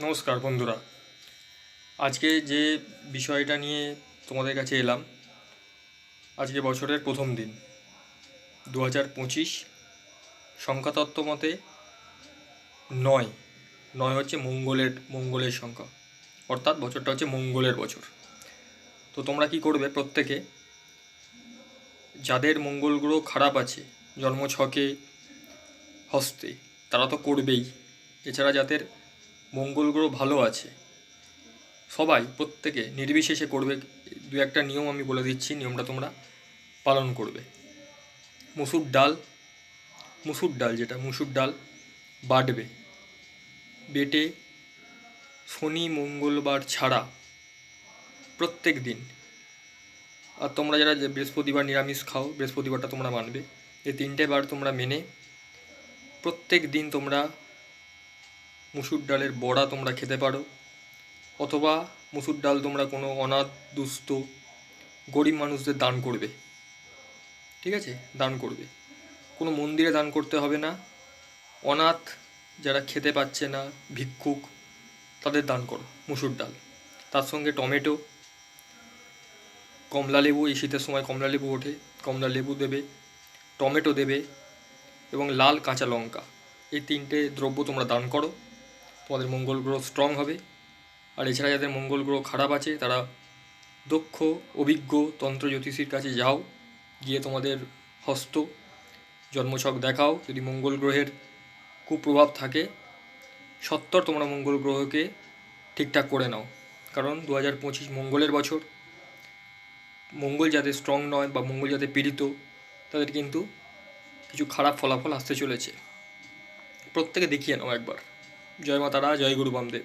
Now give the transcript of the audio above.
নমস্কার বন্ধুরা। আজকে যে বিষয়টা নিয়ে তোমাদের কাছে এলাম, আজকে বছরের প্রথম দিন 2025। সংখ্যাতত্ত্ব মতে নয় নয় হচ্ছে মঙ্গলের সংখ্যা, অর্থাৎ বছরটা হচ্ছে মঙ্গলের বছর। তো তোমরা কি করবে, প্রত্যেকে যাদের মঙ্গল গ্রহ খারাপ আছে জন্মছকে হস্তে, তারা তো করবেই। এছাড়া যাদের মঙ্গল গ্রহ ভালো আছে সবাই প্রত্যেকে নির্বিশেষে করবে। দু একটা নিয়ম আমি বলে দিচ্ছি, নিয়মটা তোমরা পালন করবে। মুসুর ডাল, মুসুর ডাল বাটবে, বেটে শনি মঙ্গলবার ছাড়া প্রত্যেক দিন, আর তোমরা যারা বৃহস্পতিবার নিরামিষ খাও বৃহস্পতিবারটা তোমরা মানবে, এই তিনটে বার তোমরা মেনে প্রত্যেক দিন তোমরা মুসুর ডালের বড়া তোমরা খেতে পারো, অথবা মুসুর ডাল তোমরা কোনো অনাথ দুস্থ গরিব মানুষদের দান করবে। ঠিক আছে, দান করবে, কোনো মন্দিরে দান করতে হবে না। অনাথ যারা খেতে পাচ্ছে না, ভিক্ষুক, তাদের দান করো মুসুর ডাল। তার সঙ্গে টমেটো, কমলা লেবু, এই শীতের সময় কমলা লেবু ওঠে, কমলা লেবু দেবে, টমেটো দেবে এবং লাল কাঁচা লঙ্কা, এই তিনটে দ্রব্য তোমরা দান করো। তোমাদের মঙ্গল গ্রহ স্ট্রং হবে। আর এছাড়া যাদের মঙ্গল গ্রহ খারাপ আছে তারা দক্ষ অভিজ্ঞ তন্ত্র জ্যোতিষীর কাছে যাও, গিয়ে তোমাদের হস্ত জন্মছক দেখাও। যদি মঙ্গল গ্রহের কুপ্রভাব থাকে সত্তর তোমরা মঙ্গল গ্রহকে ঠিকঠাক করে নাও, কারণ 2025 মঙ্গলের বছর। মঙ্গল যাদের স্ট্রং নয় বা মঙ্গল যাদের পীড়িত, তাদের কিন্তু কিছু খারাপ ফলাফল আসতে চলেছে। প্রত্যেকে দেখিয়ে নাও একবার। জয় মা তারা, জয় গুরু বামদেব।